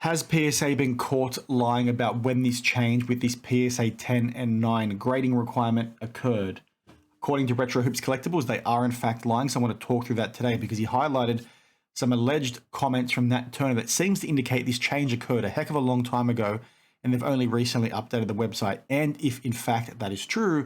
Has PSA been caught lying about when this change with this PSA 10 and 9 grading requirement occurred? According to Retro Hoops Collectibles, they are in fact lying. So I want to talk through that today because he highlighted some alleged comments from Nat Turner that seems to indicate this change occurred a heck of a long time ago and they've only recently updated the website. And if in fact that is true,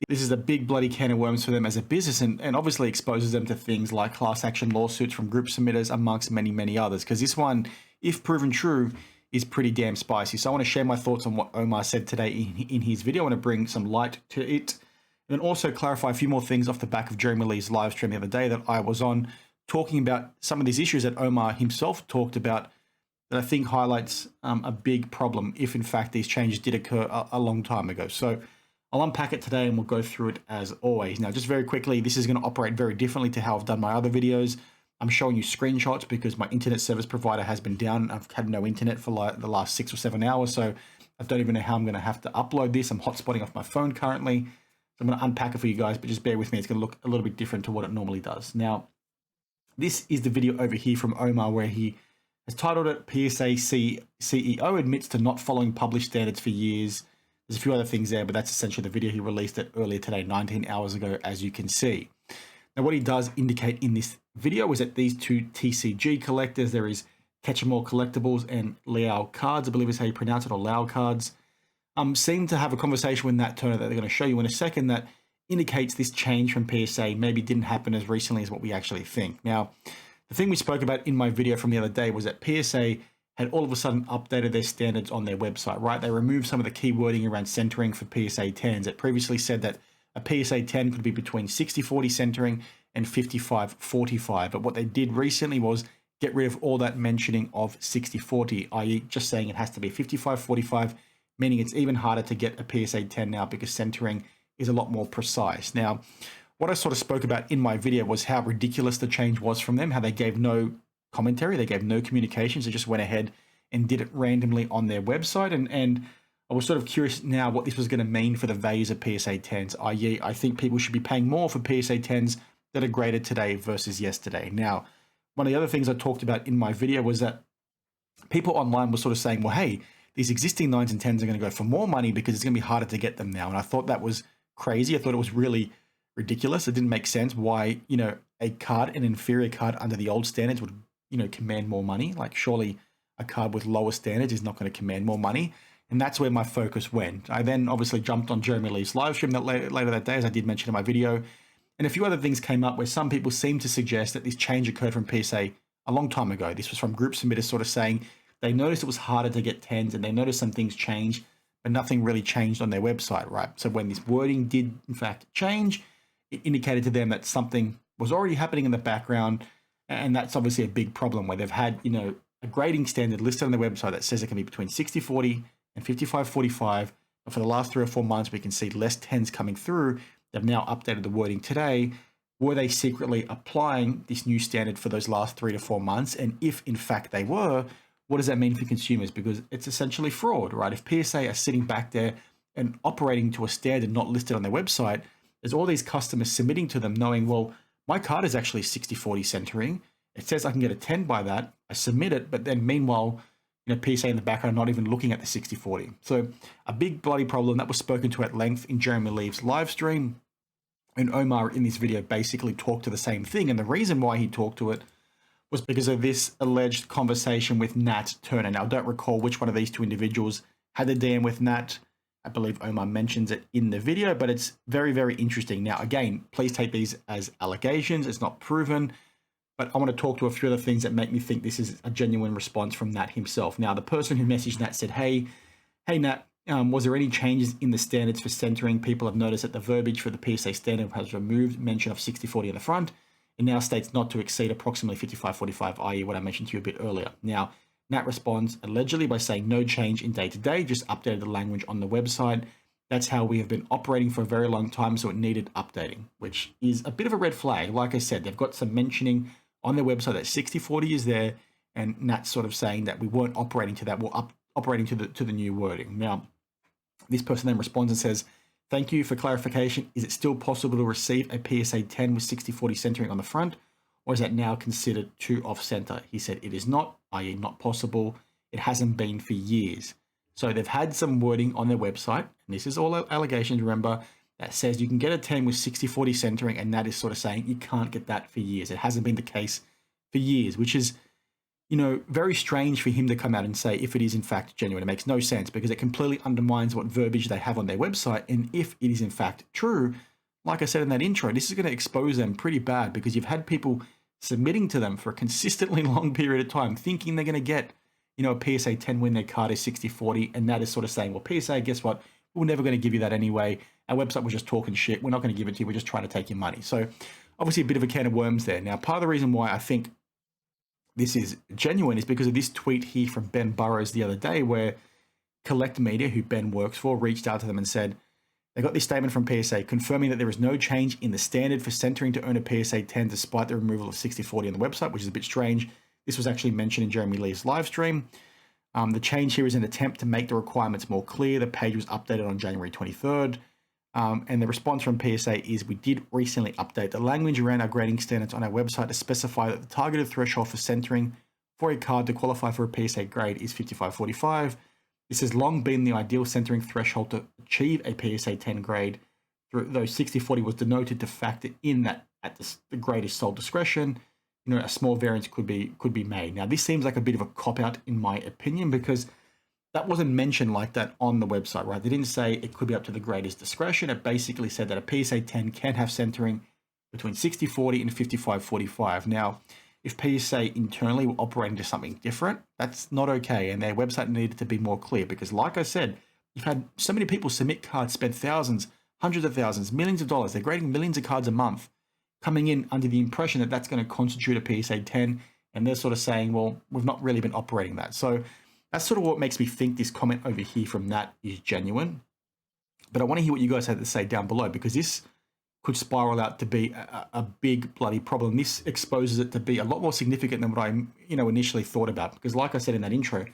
this is a big bloody can of worms for them as a business and obviously exposes them to things like class action lawsuits from group submitters amongst many, many others. Because this one, if proven true, is pretty damn spicy. So I want to share my thoughts on what Omar said today in his video. I want to bring some light to it and also clarify a few more things off the back of Jeremy Lee's live stream the other day that I was on, talking about some of these issues that Omar himself talked about that I think highlights a big problem if in fact these changes did occur a long time ago. So I'll unpack it today and we'll go through it as always. Now, just very quickly, this is going to operate very differently to how I've done my other videos. I'm showing you screenshots because my internet service provider has been down. I've had no internet for like the last 6 or 7 hours, so I don't even know how I'm going to have to upload this. I'm hotspotting off my phone currently. So I'm going to unpack it for you guys, but just bear with me. It's going to look a little bit different to what it normally does. Now, this is the video over here from Omar where he has titled it PSA CEO admits to not following published standards for years. There's a few other things there, but that's essentially the video. He released it earlier today, 19 hours ago, as you can see. Now, what he does indicate in this video is that these two TCG collectors, there is Ketchamore Collectibles and Liao Cards, I believe is how you pronounce it, or Lao Cards, seem to have a conversation with Nat Turner that they're going to show you in a second that indicates this change from PSA maybe didn't happen as recently as what we actually think. Now, the thing we spoke about in my video from the other day was that PSA had all of a sudden updated their standards on their website, right? They removed some of the key wording around centering for PSA 10s. It previously said that a PSA 10 could be between 60-40 centering and 55-45. But what they did recently was get rid of all that mentioning of 60-40, i.e. just saying it has to be 55-45, meaning it's even harder to get a PSA 10 now because centering is a lot more precise. Now, what I sort of spoke about in my video was how ridiculous the change was from them, how they gave no commentary, they gave no communications, they just went ahead and did it randomly on their website. And I was sort of curious now what this was going to mean for the values of PSA 10s, i.e. I think people should be paying more for PSA 10s that are graded today versus yesterday. Now, one of the other things I talked about in my video was that people online were sort of saying, well, hey, these existing 9s and 10s are going to go for more money because it's going to be harder to get them now. And I thought that was crazy. I thought it was really ridiculous. It didn't make sense why, a card, an inferior card under the old standards would, command more money. Like surely a card with lower standards is not going to command more money. And that's where my focus went. I then obviously jumped on Jeremy Lee's live stream that later that day, as I did mention in my video. And a few other things came up where some people seem to suggest that this change occurred from PSA a long time ago. This was from group submitters sort of saying they noticed it was harder to get 10s and they noticed some things changed, but nothing really changed on their website, right? So when this wording did in fact change, it indicated to them that something was already happening in the background. And that's obviously a big problem where they've had, a grading standard listed on their website that says it can be between 60-40 and 55-45. But for the last 3 or 4 months, we can see less 10s coming through. They've now updated the wording today. Were they secretly applying this new standard for those last 3 to 4 months? And if in fact they were, what does that mean for consumers? Because it's essentially fraud, right? If PSA are sitting back there and operating to a standard not listed on their website, there's all these customers submitting to them knowing, well, my card is actually 60-40 centering. It says I can get a 10 by that. I submit it, but then meanwhile, PSA in the background not even looking at the 60-40. So a big bloody problem that was spoken to at length in Jeremy Lee's live stream. And Omar in this video basically talked to the same thing. And the reason why he talked to it was because of this alleged conversation with Nat Turner. Now, I don't recall which one of these two individuals had the DM with Nat. I believe Omar mentions it in the video, but it's very, very interesting. Now, again, please take these as allegations. It's not proven, but I want to talk to a few other things that make me think this is a genuine response from Nat himself. Now, the person who messaged Nat said, hey Nat, was there any changes in the standards for centering? People have noticed that the verbiage for the PSA standard has removed mention of 60-40 in the front. It now states not to exceed approximately 55-45, i.e. what I mentioned to you a bit earlier. Now, Nat responds allegedly by saying no change in day-to-day, just updated the language on the website. That's how we have been operating for a very long time, so it needed updating, which is a bit of a red flag. Like I said, they've got some mentioning on their website that 60-40 is there, and Nat's sort of saying that we weren't operating to that, we're operating to the new wording. Now, this person then responds and says, thank you for clarification. Is it still possible to receive a PSA 10 with 60-40 centering on the front? Or is that now considered too off-center? He said it is not, i.e. not possible. It hasn't been for years. So they've had some wording on their website, and this is all allegations, remember, that says you can get a 10 with 60-40 centering, and that is sort of saying you can't get that for years. It hasn't been the case for years, which is, you know, very strange for him to come out and say if it is in fact genuine. It makes no sense because it completely undermines what verbiage they have on their website. And if it is in fact true, like I said in that intro, this is going to expose them pretty bad because you've had people submitting to them for a consistently long period of time thinking they're going to get, you know, a PSA 10 when their card is 60-40, and that is sort of saying, well, PSA, guess what? We're never going to give you that anyway. Our website was just talking shit. We're not going to give it to you. We're just trying to take your money. So obviously a bit of a can of worms there. Now, part of the reason why I think this is genuine is because of this tweet here from Ben Burrows the other day where Collect Media, who Ben works for, reached out to them and said, they got this statement from PSA confirming that there is no change in the standard for centering to earn a PSA 10 despite the removal of 60-40 on the website, which is a bit strange. This was actually mentioned in Jeremy Lee's live stream. The change here is an attempt to make the requirements more clear. The page was updated on January 23rd. And the response from PSA is, we did recently update the language around our grading standards on our website to specify that the targeted threshold for centering for a card to qualify for a PSA grade is 55-45. This has long been the ideal centering threshold to achieve a PSA 10 grade, though 60-40 was denoted to factor in that at the grade is sole discretion. You know, a small variance could be made. Now, this seems like a bit of a cop-out in my opinion because that wasn't mentioned like that on the website, right? They didn't say it could be up to the grader's discretion. It basically said that a PSA 10 can have centering between 60-40 and 55-45. Now, if PSA internally were operating to something different, that's not okay. And their website needed to be more clear because, like I said, you've had so many people submit cards, spend thousands, hundreds of thousands, millions of dollars. They're grading millions of cards a month, coming in under the impression that that's going to constitute a PSA 10. And they're sort of saying, well, we've not really been operating that. So that's sort of what makes me think this comment over here from Nat is genuine. But I want to hear what you guys have to say down below because this could spiral out to be a big bloody problem. This exposes it to be a lot more significant than what I, initially thought about. Because like I said in that intro,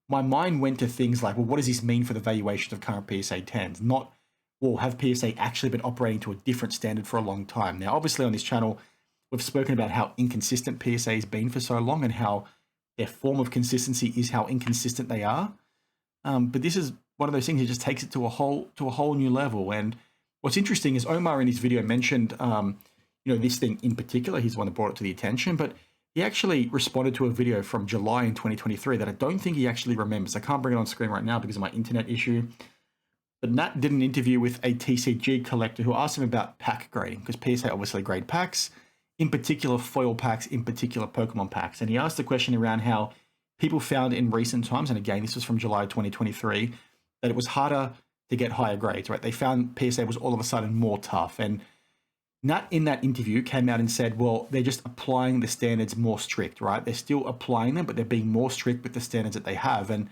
my mind went to things like, well, what does this mean for the valuation of current PSA 10s? Not, well, have PSA actually been operating to a different standard for a long time? Now, obviously on this channel, we've spoken about how inconsistent PSA has been for so long and how their form of consistency is how inconsistent they are. But this is one of those things that just takes it to a whole new level. And what's interesting is Omar in his video mentioned, this thing in particular. He's the one that brought it to the attention, but he actually responded to a video from July in 2023 that I don't think he actually remembers. I can't bring it on screen right now because of my internet issue. But Nat did an interview with a TCG collector who asked him about pack grading because PSA obviously grade packs, in particular foil packs, in particular Pokemon packs. And he asked the question around how people found in recent times, and again, this was from July 2023, that it was harder to get higher grades, right? They found PSA was all of a sudden more tough. And Nat in that interview came out and said, well, they're just applying the standards more strict, right? They're still applying them, but they're being more strict with the standards that they have. And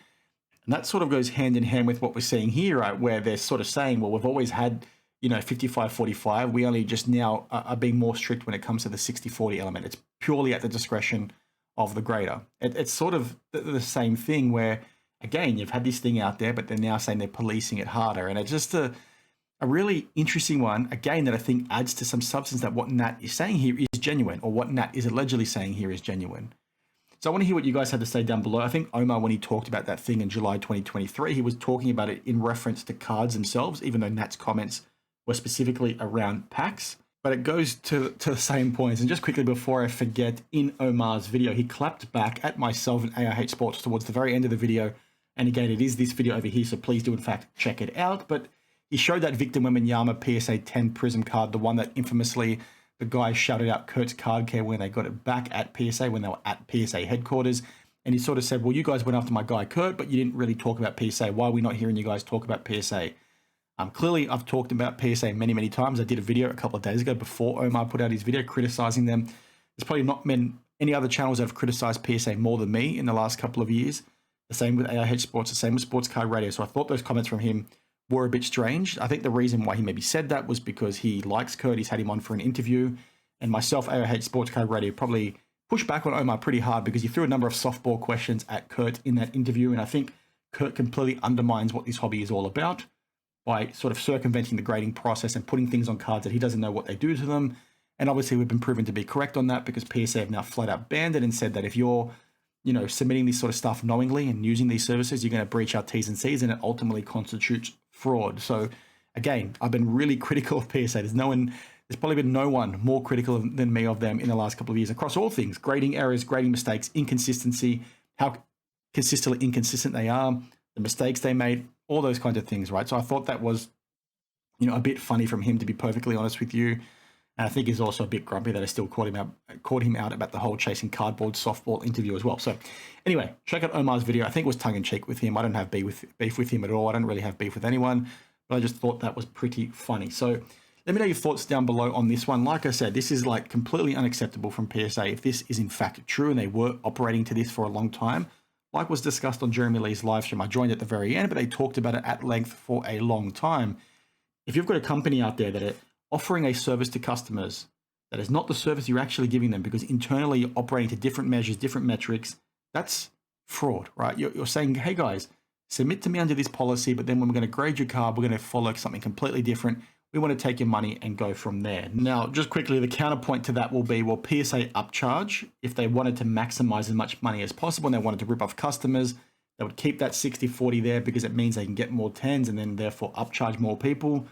that sort of goes hand in hand with what we're seeing here, right? Where they're sort of saying, well, we've always had 55-45. We only just now are being more strict when it comes to the 60-40 element. It's purely at the discretion of the grader. It's sort of the same thing where, again, you've had this thing out there, but they're now saying they're policing it harder. And it's just a really interesting one, again, that I think adds to some substance that what Nat is saying here is genuine, or what Nat is allegedly saying here is genuine. So I want to hear what you guys had to say down below. I think Omar, when he talked about that thing in July 2023, he was talking about it in reference to cards themselves, even though Nat's comments were specifically around packs. But it goes to the same points. And just quickly before I forget, in Omar's video, he clapped back at myself and AIH Sports towards the very end of the video. And again, it is this video over here, so please do in fact check it out. But he showed that Victor Wembanyama PSA 10 Prism card, the one that infamously the guy shouted out Kurt's Card Care when they got it back at PSA, when they were at PSA headquarters. And he sort of said, well, you guys went after my guy Kurt, but you didn't really talk about PSA. Why are we not hearing you guys talk about PSA? Clearly, I've talked about PSA many, many times. I did a video a couple of days ago before Omar put out his video criticizing them. There's probably not been any other channels that have criticized PSA more than me in the last couple of years. The same with AIH Sports, the same with Sports Card Radio. So I thought those comments from him were a bit strange. I think the reason why he maybe said that was because he likes Kurt. He's had him on for an interview. And myself, AIH Sports Card Radio, probably pushed back on Omar pretty hard because he threw a number of softball questions at Kurt in that interview. And I think Kurt completely undermines what this hobby is all about by sort of circumventing the grading process and putting things on cards that he doesn't know what they do to them. And obviously we've been proven to be correct on that because PSA have now flat out banned it and said that if you're submitting this sort of stuff knowingly and using these services, you're going to breach our T's and C's, and it ultimately constitutes fraud. So again, I've been really critical of PSA. There's probably been no one more critical than me of them in the last couple of years across all things: grading errors, grading mistakes, inconsistency, how consistently inconsistent they are, the mistakes they made, all those kinds of things, right? So I thought that was, a bit funny from him, to be perfectly honest with you. And I think he's also a bit grumpy that I still caught him out about the whole chasing cardboard softball interview as well. So anyway, check out Omar's video. I think it was tongue in cheek with him. I don't have beef with him at all. I don't really have beef with anyone, but I just thought that was pretty funny. So let me know your thoughts down below on this one. Like I said, this is like completely unacceptable from PSA. If this is in fact true and they were operating to this for a long time, like was discussed on Jeremy Lee's live stream, I joined at the very end, but they talked about it at length for a long time. If you've got a company out there that are offering a service to customers that is not the service you're actually giving them, because internally you're operating to different measures, different metrics, that's fraud, right? You're saying, hey guys, submit to me under this policy, but then when we're going to grade your car, we're going to follow something completely different. We want to take your money and go from there. Now, just quickly, the counterpoint to that will be, well, PSA upcharge, if they wanted to maximize as much money as possible and they wanted to rip off customers, they would keep that 60-40 there because it means they can get more tens and then therefore upcharge more people.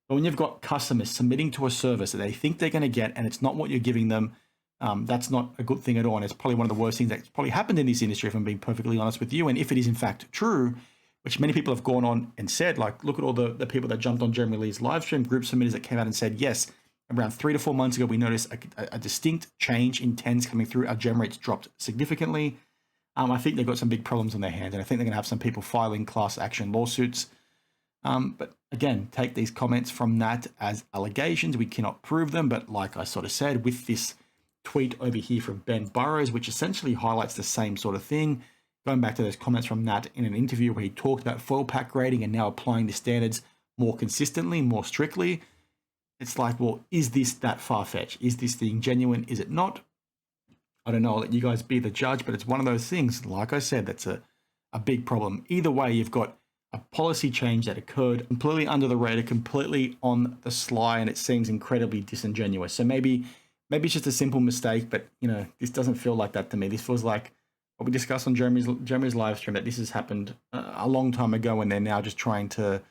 But when you've got customers submitting to a service that they think they're going to get and it's not what you're giving them, that's not a good thing at all. And it's probably one of the worst things that's probably happened in this industry, if I'm being perfectly honest with you. And if it is in fact true, which many people have gone on and said, like, look at all the people that jumped on Jeremy Lee's live stream, group submitters that came out and said, yes, around 3 to 4 months ago, we noticed a distinct change in tens coming through. Our gem rates dropped significantly. I think they've got some big problems on their hands, and I think they're going to have some people filing class action lawsuits. But again, take these comments from Nat as allegations. We cannot prove them, but like I sort of said, with this tweet over here from Ben Burrows, which essentially highlights the same sort of thing, going back to those comments from Nat in an interview where he talked about foil pack grading and now applying the standards more consistently, more strictly. It's like, well, is this that far-fetched? Is this thing genuine? Is it not? I don't know. I'll let you guys be the judge, but it's one of those things, like I said, that's a big problem. Either way, you've got a policy change that occurred completely under the radar, completely on the sly, and it seems incredibly disingenuous. So maybe it's just a simple mistake, but this doesn't feel like that to me. This feels like what we discussed on Jeremy's live stream, that this has happened a long time ago, and they're now just trying to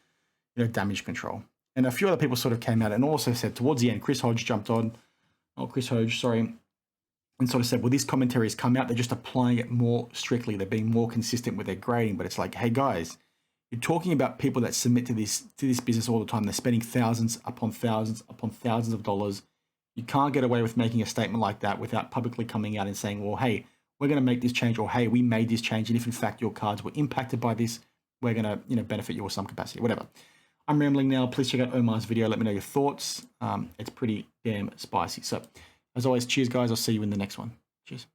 damage control. And a few other people sort of came out and also said towards the end, Chris Hodge jumped on, and sort of said, well, this commentary has come out, they're just applying it more strictly, they're being more consistent with their grading. But it's like, hey guys, you're talking about people that submit to this business all the time. They're spending thousands upon thousands of dollars. You can't get away with making a statement like that without publicly coming out and saying, well, hey, we're going to make this change, or hey, we made this change, and if in fact your cards were impacted by this, we're going to benefit you or some capacity, whatever. I'm rambling now. Please check out Omar's video. Let me know your thoughts. It's pretty damn spicy. So as always, cheers guys. I'll see you in the next one. Cheers.